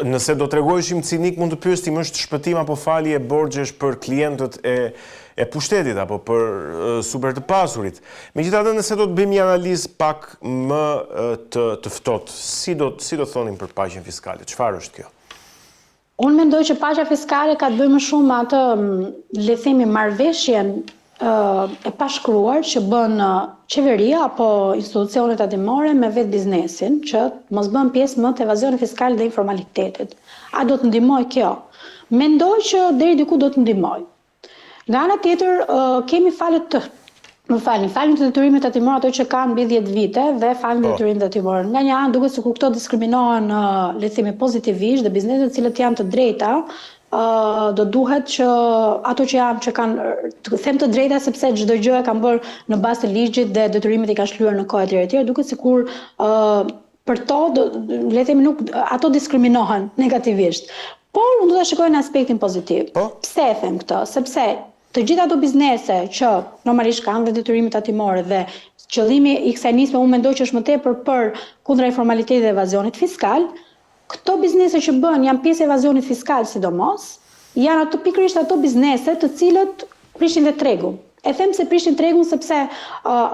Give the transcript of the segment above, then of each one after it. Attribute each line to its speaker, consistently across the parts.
Speaker 1: nëse do të tregojshim cinik, mund të pyestim është shpëtim apo falje borxhesh për klientët e pushtetit apo për super të pasurit. Megjithatë, nëse do të bëjmë një analizë pak më të ftohtë, si do thonim për paqen fiskale? Çfarë është kjo?
Speaker 2: Unë mendoj që paqja fiskale ka të bëjë më shumë me atë, le të themi, marrëveshjen e pashkruar që bën qeveria apo institucionet hetimore me vetë biznesin, që mos bën pjesë më të evazionit fiskal dhe informalitetit. A do të ndihmoj kjo? Mendoj që deri diku do të ndihmoj. Nga ana tjetër, kemi falin të detyrimit hetimor ato që kanë mbi 10 vite dhe falin të detyrimit hetimor. Nga një anë duket sikur këto diskriminohen, le të themi, pozitivisht dhe bizneset të cilët janë të drejta, do duhet që ato që kanë, të them të drejta sepse çdo gjë e kanë bërë në bazë të ligjit dhe detyrimet i kanë shlyer në kohë etj. Duket sikur për to, le të themi, nuk ato diskriminohen negativisht. Por unë do ta shikoj në aspektin pozitiv. Pse e them këtë? Sepse të gjitha ato biznese që normalisht kanë dhe detyrimet hetimore dhe qëllimi i kësaj nisme unë mendoj që është më tepër për kundra informalitetit dhe evazionit fiskal, këto biznese që bën janë pjesë e evazionit fiskal sidomos, janë pikërisht ato biznese të cilët prishin dhe tregun. E them se prishin tregun sepse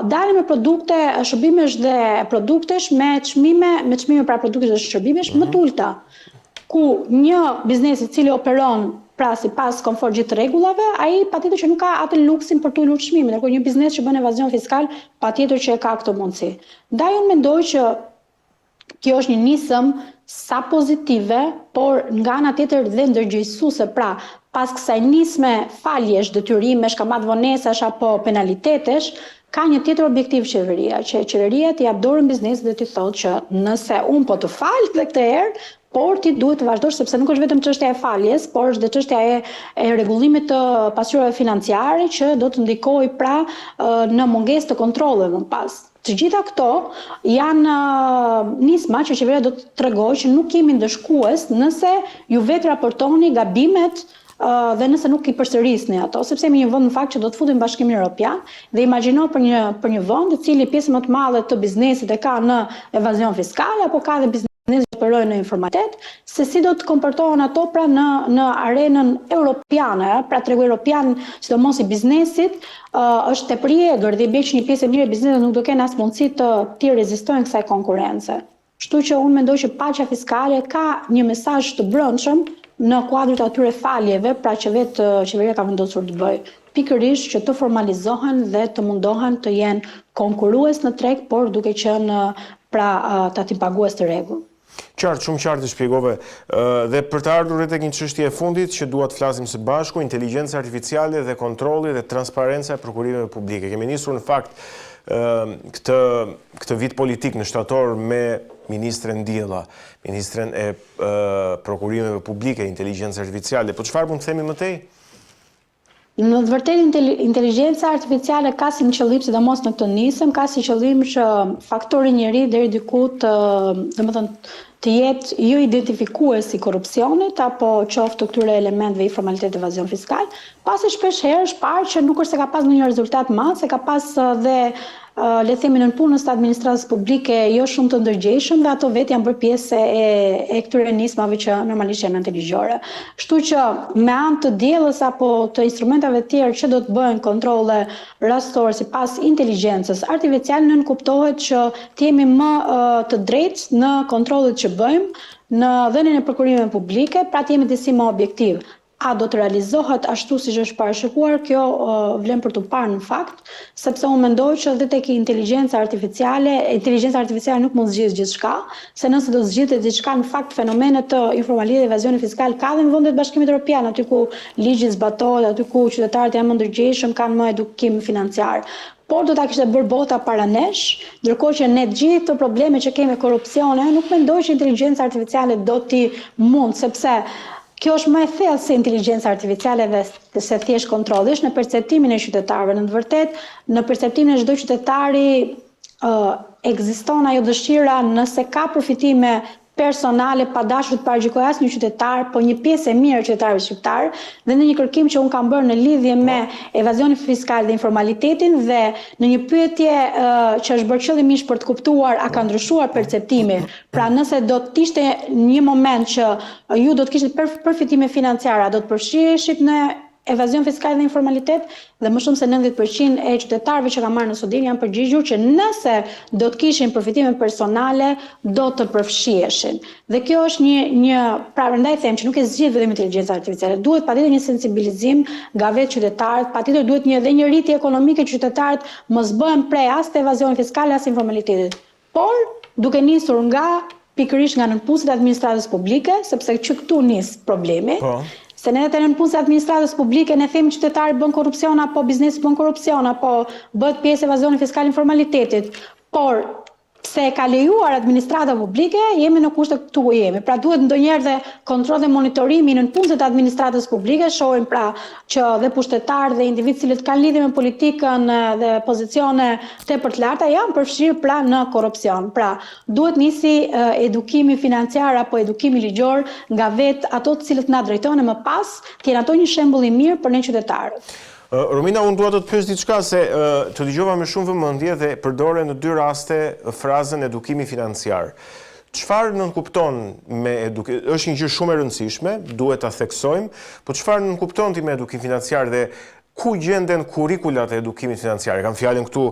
Speaker 2: dalin me produkte, shërbimesh dhe produktesh me çmime pra produktesh dhe shërbimesh më të ulta, ku një biznes i cili operon pra sipas komfort gjithë rregullave, ai patjetër që nuk ka atë luksin për të ulur çmimin, ndërkohë një biznes që bën evazion fiskal patjetër që e ka këtë mundësi. Ndaj unë mendoj që kjo është një nisëm sa pozitive, por nga ana tjetër dhe ndërgjegjësuese, pra pas kësaj nisme faljesh, detyrimesh, kamat vonesash apo penalitetesh, ka një tjetër objektiv qeveria, që qeveria t'i jap dorën biznesit dhe t'i thotë që nëse unë po të fal dhe këtë herë, por ti duhet të vazhdosh sepse nuk është vetëm çështja e faljes, por është dhe çështja e rregullimit të pasurive financiare që do të ndikojë pra në mungesë të kontrolleve më pas. Të gjitha këto janë nisma që qeveria do të tregojë që nuk kemi ndëshkues nëse ju vetë raportoni gabimet dhe nëse nuk i përsërisni ato, sepse jemi një vend në fakt që do të futemi në Bashkimin Evropian dhe imagjino për një vend i cili pjesë më të madhe të biznesit e ka në evazion fiskal apo ka dhe biznes që operojnë në informalitet, se si do të komportohen ato pra në arenën europiane, pra tregu europian, sidomos i biznesit, është tepër i egër dhe i bie që një pjesë e mirë e biznesit nuk do kenë as mundësi të rezistojnë kësaj konkurrence. Kështu që unë mendoj që paqja fiskale ka një mesazh të brendshëm në kuadrin e atyre faljeve, pra që vetë qeveria ka vendosur të bëjë. Pikërisht që të formalizohen dhe të mundohen të jenë konkurrues në treg, por duke qenë pra tatim pagues të rregull.
Speaker 1: Qartë, shumë qartë të shpjegove. Dhe për të ardhur tek një çështje e fundit që dua të flasim së bashku, inteligjenca artificiale dhe kontrolli dhe transparenca e prokurimeve publike. Kemi nisur në fakt këtë vit politik në shtator me ministren Diella, ministren e prokurimeve publike, inteligjenca artificiale. Po çfarë mund të themi më tej?
Speaker 2: Në të vërtetë inteligjenca artificiale ka si qëllim, sidomos në këtë nisëm, ka si qëllim që faktori njeri deri diku të jetë jo identifikues i korrupsionit apo qoftë këtyre elementeve informalitet dhe evazion fiskal, pasi shpesh herë është parë që nuk është se ka pas ndonjë rezultat madh, se ka pas dhe le të themi në punës të administratës publike jo shumë të ndërgjegjshëm dhe ato vetë janë bërë pjesë e këtyre nismave që normalisht janë inteligjore. Kështu që me anë të diellës apo të instrumentave të tjerë që do të bëjnë kontrolle rastore sipas inteligjencës artificiale, nën kuptohet që të jemi më të drejtë në kontrollet që bëjmë në dhënien e prokurimeve publike, pra të jemi disi më objektiv. A do të realizohet ashtu siç është parashikuar, kjo vlen për të parë në fakt, sepse unë mendoj që edhe tek inteligjenca artificiale nuk mund zgjidhë gjithçka, se nëse do zgjidhte diçka në fakt fenomenet të informalitetit dhe evazionit fiskal ka dhe në vendet e Bashkimit Evropian, aty ku ligji zbatohet, aty ku qytetarët janë më ndërgjegjshëm, kanë më edukim financiar. Por do ta kishte bërë bota para nesh, ndërkohë që ne gjithë këto probleme që kemi me korrupsione, nuk mendoj që inteligjenca artificiale do t'i mund, sepse kjo është më e thellë se inteligjenca artificiale dhe se thjesht kontrolli, është në perceptimin e qytetarëve. Në të vërtetë, në perceptimin e çdo qytetari ekziston ajo dëshira nëse ka përfitime personale pa dashur të paraqyjoj asnjë qytetar, po një pjesë e mirë e qytetarëve shqiptar dhe në një kërkim që un kam bërë në lidhje me evazionin fiskal dhe informalitetin dhe në një pyetje që është bërë qëllimisht për të kuptuar a ka ndryshuar perceptimi. Pra nëse do të ishte një moment që ju do të kishit përfitime financiare, do të përfshiheshit në evazion fiskal dhe informalitet dhe më shumë se 90% e qytetarëve që kanë marrë në studim janë përgjigjur që nëse do të kishin përfitime personale, do të përfshiheshin. Dhe kjo është pra prandaj them që nuk e zgjidh vetëm inteligjenca artificiale. Duhet patjetër një sensibilizim nga vetë qytetarët, patjetër duhet edhe një rritje ekonomike që qytetarët mos bëhen prej as të evazionit fiskal as informalitetit. Por duke nisur nga pikërisht nga nënpunësit e administratës publike, sepse që këtu nis problemi. Se ne të nënpunësit e administratës publike ne themi qytetari bën korrupsion apo biznesi bën korrupsion apo bëhet pjesë evazioni fiskal informalitetit. Por pse e ka lejuar administrata publike, jemi në kushte këtu ku jemi. Pra duhet ndonjëherë dhe kontroll dhe monitorimi në punësit e administratës publike, shohim pra që dhe pushtetarë dhe individë cilët kanë lidhje me politikën dhe pozicione tepër të larta janë përfshirë pra në korrupsion. Pra duhet nisi edukimi financiar apo edukimi ligjor nga vetë ato të cilët na drejtojnë më pas, të jenë ato një shembull i mirë për ne qytetarët.
Speaker 1: Romina, unë dua të të pyes diçka se të dëgjova me shumë vëmendje dhe përdore në 2 raste frazën edukimi financiar. Çfarë nënkupton me edukim? Është një gjë shumë e rëndësishme, duhet ta theksojmë, po çfarë nënkupton ti me edukim financiar dhe ku gjenden kurrikulat e edukimit financiar? Kam fjalën këtu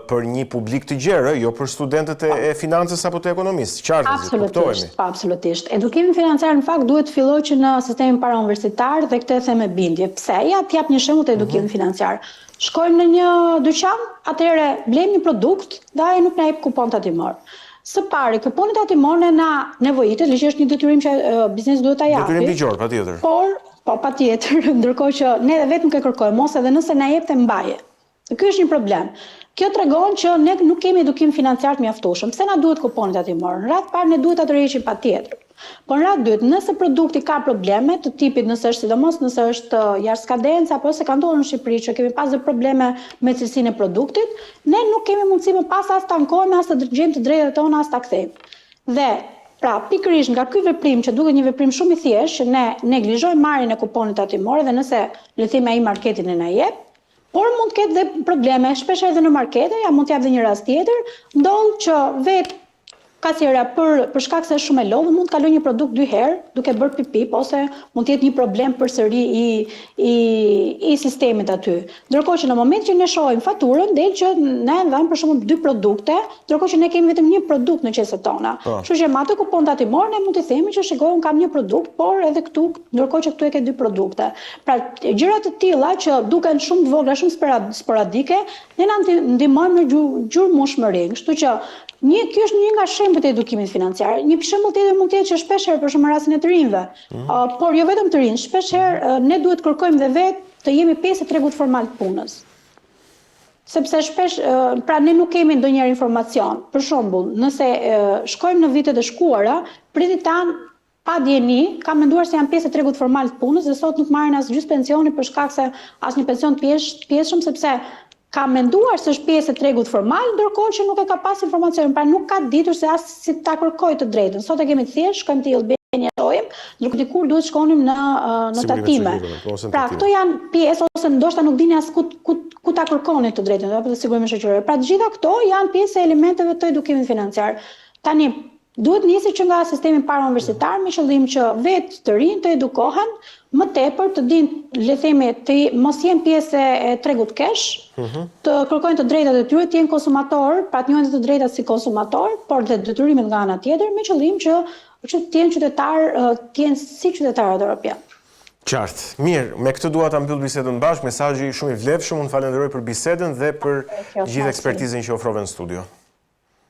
Speaker 1: për një publik të gjerë, jo për studentët e financës apo të ekonomisë. Qartë, kuptohemi.
Speaker 2: Absolutisht. Edukimi financiar në fakt duhet të fillojë që në sistemin parauniversitar dhe këtë e them me bindje. Pse? Ja t'jap një shembull të edukimit financiar. Shkojmë në një dyqan, atëherë blejmë një produkt dhe ai nuk na jep kupon tatimor. Së pari, kuponi tatimor na nevojitet, që është një detyrim që biznesi duhet ta japë.
Speaker 1: Detyrim ligjor, patjetër.
Speaker 2: Po patjetër, ndërkohë që ne vetë nuk e kërkojmë, mos edhe nëse na jep të mbaje. Ky është një problem. Kjo tregon që ne nuk kemi edukim financiar të mjaftueshëm. Pse na duhet kuponi tatimor? Në radhë parë ne duhet ta tërheqim patjetër. Po në radhë dytë, nëse produkti ka probleme të tipit, nëse është sidomos nëse është jashtë skadencë apo se ka ndodhur në Shqipëri që kemi pasur probleme me cilësinë e produktit, ne nuk kemi mundësi më pas as ta ankohemi as të gjejmë të drejtat tona as ta kthejmë. Dhe pra, pikërisht nga ky veprim që duket një veprim shumë i thjeshtë, që ne neglizhojmë marrjen e kuponit tatimor dhe nëse le të themi ai marketin e na jep, por mund të ketë dhe probleme, shpesh edhe në markete, ja mund të jap edhe një rast tjetër, ndodh që vetë kasiera për shkak se është shumë e lodhur mund të kalojë një produkt 2 herë duke bërë pipip ose mund të jetë një problem përsëri i sistemit aty. Ndërkohë që në moment që ne shohim faturën, del që ne dhamë për shembull 2 produkte, ndërkohë që ne kemi vetëm një produkt në qeset tona. Kështu që me atë kupon tatimor ne mund të themi që shikoj un kam një produkt, por edhe këtu, ndërkohë që këtu e ke 2 produkte. Pra gjëra të tilla që duken shumë të vogla, shumë sporadike, ne na ndihmojnë në gjurmëshmëri. Kështu që ky është një nga shembujt e edukimit financiar. Një shembull tjetër mund të jetë që shpeshherë për shembull rastin e të rinjve, por jo vetëm të rinj, shpeshherë ne duhet kërkojmë dhe vetë të jemi pjesë e tregut formal të punës. Sepse shpesh pra ne nuk kemi ndonjëherë informacion. Për shembull, nëse shkojmë në vitet e shkuara, pritët tanë pa dieni, kam menduar se janë pjesë e tregut formal të punës dhe sot nuk marrin as gjys pensioni për shkak se as një pension të pjesshëm sepse ka menduar se është pjesë e tregut formal, ndërkohë që nuk e ka pas informacion, pra nuk ka ditur se as si ta kërkoj të drejtën. Sot e kemi të thjeshtë, shkojmë te Albania shohim, ndërkohë dikur duhet shkonim në tatime. Pra këto janë pjesë ose ndoshta nuk dini as ku ta kërkoni të drejtën, apo të sigurimin shoqëror. Pra të gjitha këto janë pjesë e elementeve të edukimit financiar. Tani duhet nisi që nga sistemi parauniversitar me qëllim që vetë të rinj të edukohen më tepër të dinë, le të themi, të mos jenë pjesë e tregut kesh, të kërkojnë të drejtat e tyre, të jenë konsumator, pra të njohin të drejtat si konsumator, por dhe detyrimet nga ana tjetër me qëllim që të jenë qytetar, të jenë si qytetarët evropian.
Speaker 1: Qartë. Mirë, me këtë dua ta mbyll bisedën bashkë, mesazhi shumë i vlefshëm, unë falenderoj për bisedën dhe për gjithë ekspertizën që ofrove në studio.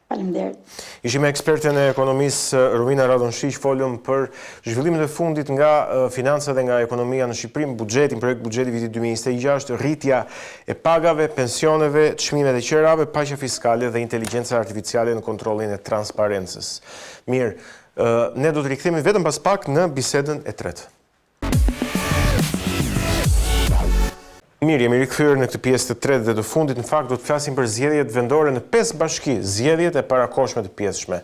Speaker 2: Faleminderit.
Speaker 1: Ishim me eksperten e ekonomisë Romina Radonshiq, folëm për zhvillimet e fundit nga financat dhe nga ekonomia në Shqipëri, buxhetin, projekt buxheti vitit 2026, rritja e pagave, pensioneve, çmimeve të qerave, paqja fiskale dhe inteligjenca artificiale në kontrollin e transparencës. Mirë, ne do të rikthehemi vetëm pas pak në bisedën e tretë. Mirë, jemi rikthyer në këtë pjesë të tretë dhe të fundit. Në fakt do të flasim për zgjedhjet vendore në 5 bashki, zgjedhjet e parakohshme të pjesshme.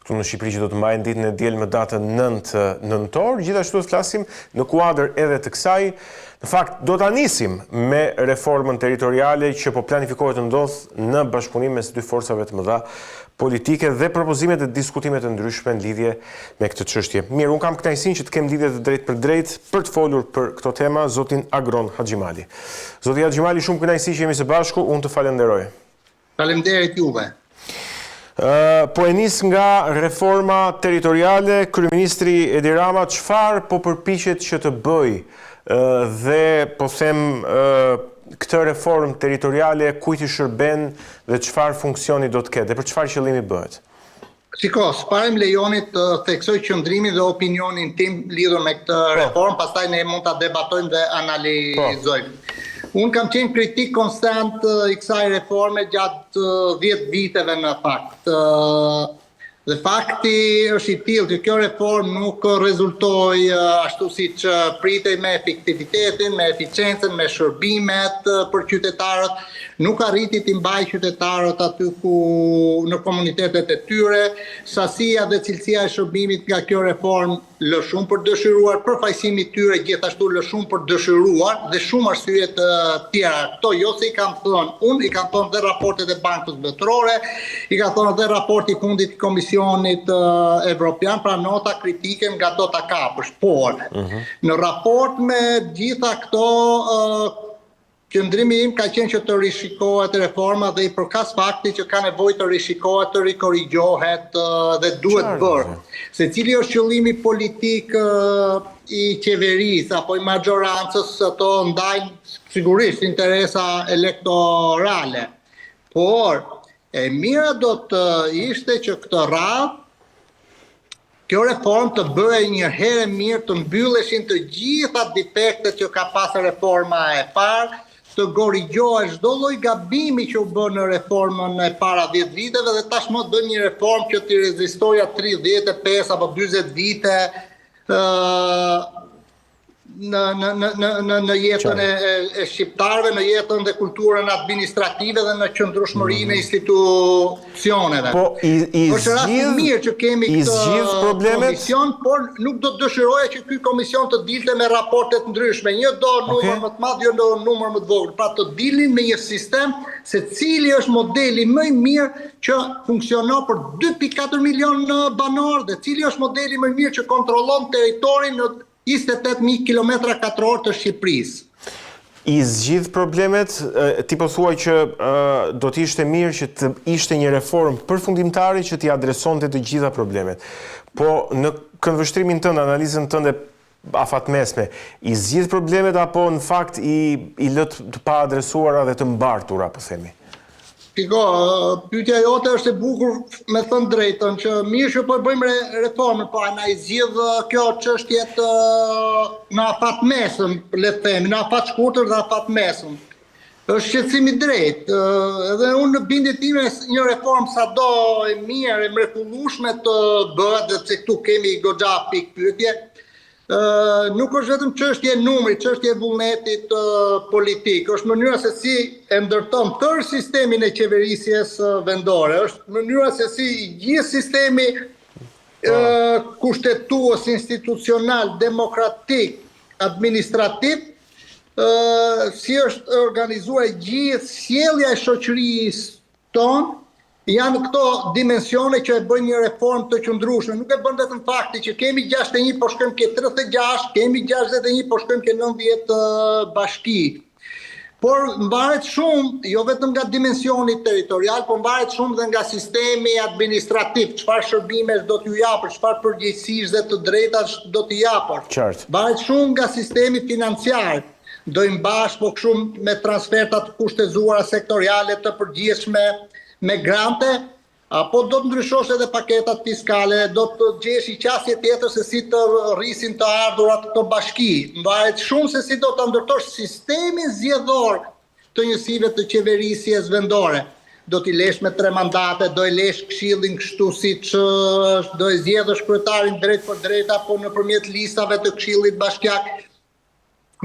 Speaker 1: këtu në Shqipëri që do të mbajnë ditën e diel më datën 9 nëntor. Gjithashtu të flasim në kuadër edhe të kësaj. Në fakt, do ta nisim me reformën territoriale që po planifikohet të ndodhë në bashkëpunim mes dy forcave të mëdha politike dhe propozimet e diskutimet të ndryshme në lidhje me këtë çështje. Mirë, unë kam kënaqësinë që të kem lidhje të drejtë për drejtë për të folur për këto tema zotin Agron Haxhimali. Zoti Haxhimali, shumë kënaqësi që jemi së bashku, unë të falenderoj.
Speaker 3: Faleminderit juve.
Speaker 1: Po e nis nga reforma territoriale, kryeministri Edi Rama çfarë po përpiqet që të bëjë dhe po them këtë reformë territoriale kujt i shërben dhe çfarë funksioni do të ketë dhe për çfarë qëllimi bëhet?
Speaker 3: Shiko, s'pare më lejoni të theksoj qëndrimin dhe opinionin tim lidhur me këtë reformë, pastaj ne mund ta debatojmë dhe analizojmë. Unë kam qenë kritik konstant i kësaj reforme gjatë 10 viteve në fakt. Dhe fakti është i tillë që kjo reformë nuk rezultoi ashtu siç pritej me efektivitetin, me eficiencën, me shërbimet për qytetarët, nuk arriti të mbajë qytetarët aty ku në komunitetet e tyre, sasia dhe cilësia e shërbimit nga kjo reformë lë shumë për dëshiruar, përfaqësimi i tyre gjithashtu lë shumë për dëshiruar dhe shumë arsye të tjera. Këto jo se i kam thënë unë, i kam thënë dhe raportet e Bankës Botërore, i ka thënë dhe raporti i fundit i Komisionit Evropian, pra nota kritike nga do ta kapësh. Por në raport me gjitha këto qëndrimi im ka qenë që të rishikohet reforma dhe i përkas fakti që ka nevojë të rishikohet, të rikorrigjohet dhe duhet bërë. Se cili është qëllimi politik i qeverisë apo i maggiorancës, ato ndajnë sigurisht interesa elektorale. Por e mira do të ishte që këtë radhë kjo reformë të bëhej një herë mirë, të mbylleshin të gjitha defektet që ka pasur reforma e parë, të korrigjohej çdo lloj gabimi që u bë në reformën e para 10 viteve dhe tashmë të bëjmë një reformë që të rezistoja 35 apo 40 vite në jetën e shqiptarëve, në jetën dhe kulturën administrative dhe në qëndrueshmërinë e institucioneve.
Speaker 1: Po
Speaker 3: është rasti mirë që kemi këtë komision, por nuk do të dëshiroja që ky komision të dilte me raporte të ndryshme. Një do numër më të madh, jo do numër më të vogël. Pra të dilnin me një sistem se cili është modeli më i mirë që funksionon për 2.4 milion banor dhe cili është modeli më i mirë që kontrollon territorin në 28.000 km2 të Shqipërisë.
Speaker 1: I zgjidh problemet, ti po thuaj që do të ishte mirë që të ishte një reformë përfundimtare që t'i adresonte të gjitha problemet. Po në këndvështrimin tënd, analizën tënde afatmesme, i zgjidh problemet apo në fakt i lë të pa adresuara dhe të mbartura, po themi?
Speaker 3: Shiko, pyetja jote është e bukur, me thënë drejtën, që mirë që po bëjmë reformën, po na i zgjidh kjo çështje në afatmesëm, le të themi, në afat shkurtër dhe afatmesëm. Është shqetësim i drejtë. Edhe unë në bindjen time një reformë sado e mirë, e mrekullueshme të bëhet, dhe pse këtu kemi goxha pikë pyetje, nuk është vetëm çështje e numrit, çështje e vullnetit politik, është mënyra se si e ndërton tërë sistemin e qeverisjes vendore, është mënyra se si gjithë sistemi kushtetues, institucional, demokratik, administrativ, si është organizuar gjithë sjellja e shoqërisë tonë. Janë këto dimensione që e bëjnë një reformë të qëndrueshme. Nuk e bën vetëm fakti që kemi 61, po shkojmë ke 36, kemi 61, po shkojmë ke 90 bashki. Por mbaret shumë, jo vetëm nga dimensioni territorial, por mbaret shumë dhe nga sistemi administrativ, çfarë shërbimesh do t'ju japësh, çfarë përgjegjësish dhe të drejtash do t'i japësh. Mbaret shumë nga sistemi financiar. Do i mbash po shumë me transferta të kushtezuara sektoriale të përgjithshme, me grante, apo do të ndryshosh edhe paketat fiskale, do të gjesh i qasje tjetër se si të rrisin të ardhurat të bashki. Mbahet shumë se si do të ndërtosh sistemin zgjedhor të njësive të qeverisjes vendore. Do t'i lesh me 3 mandate, do i lesh këshillin kështu siç do i zgjedhësh kryetarin drejt për drejt apo nëpërmjet listave të këshillit bashkiak.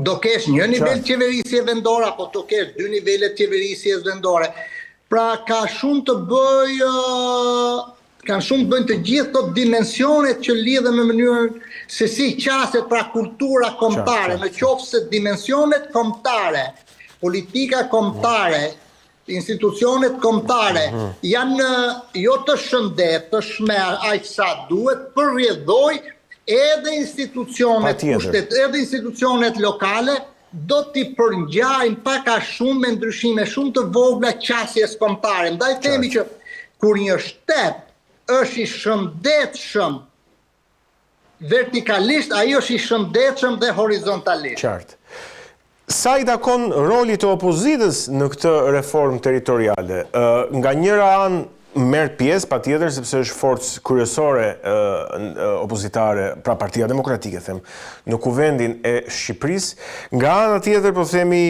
Speaker 3: Do kesh një nivel qeverisje vendore apo do kesh 2 nivelet qeverisjes vendore. Pra ka shumë të bëj kanë shumë bëjnë të gjithë të dimensionet që lidhen me mënyrën se si qaset pra kultura kombëtare, në qoftë se dimensionet kombëtare, politika kombëtare, institucionet kombëtare janë jo të shëndetshme aq sa duhet, përrjedhoj edhe institucionet edhe institucionet lokale do t'i përngjajnë pak a shumë me ndryshime shumë të vogla qasjes kombëtare. Ndaj themi që kur një shtet është i shëndetshëm vertikalisht, ai është i shëndetshëm dhe horizontalisht.
Speaker 1: Qartë. Sa i takon roli të opozitës në këtë reformë territoriale? Nga njëra anë merr pjesë patjetër sepse është forcë kryesore opozitare, pra Partia Demokratike them, në kuvendin e Shqipërisë. Nga ana tjetër po themi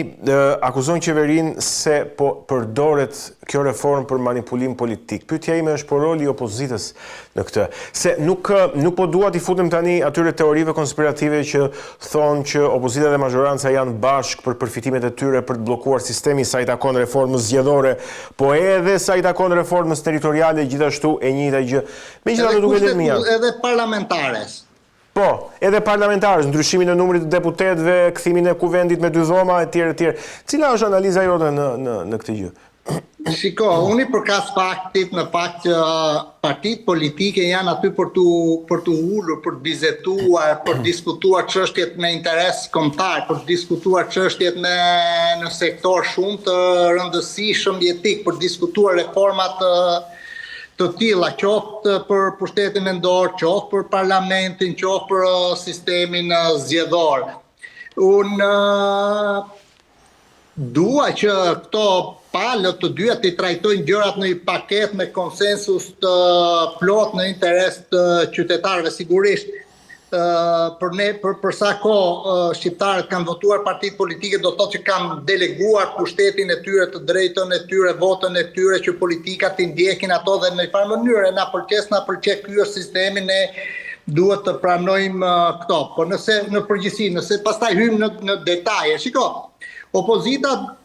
Speaker 1: akuzon qeverinë se po përdoret kjo reformë për manipulim politik. Pyetja ime është por roli i opozitës në këtë. Se nuk po dua t'i futem tani atyre teorive konspirative që thonë që opozita dhe majoranca janë bashkë për përfitimet e tyre për të bllokuar sistemi sa i takon reformës zgjedhore, po edhe sa i takon reformës territoriale gjithashtu e njëjta gjë. Megjithatë duke qenë më janë
Speaker 3: edhe parlamentares.
Speaker 1: Po, edhe parlamentarës, ndryshimin e numrit të deputetëve, kthimin e kuvendit me 2 dhoma etj. Cila është analiza jote në këtë gjë?
Speaker 3: Shiko, unë i përkas faktit në fakt që partitë politike janë aty për të ulur, për të bizetuar, për të diskutuar çështjet me interes kombëtar, për të diskutuar çështjet në sektor shumë të rëndësishëm jetik, për të diskutuar reformat të tilla, qoftë për pushtetin mendor, qoftë për parlamentin, qoftë për sistemin zgjedhor. Unë dua që këto palët të dyja të trajtojnë gjërat në një paket me konsensus të plot në interes të qytetarëve sigurisht. Për sa kohë shqiptarët kanë votuar partitë politike, do të thotë që kanë deleguar pushtetin e tyre, të drejtën e tyre, votën e tyre, që politikat i ndjekin ato dhe në një farë mënyrë na pëlqet ky është sistemi, ne duhet të pranojmë këto. Por nëse në përgjithësi, nëse pastaj hyjmë në detaje, shiko, opozita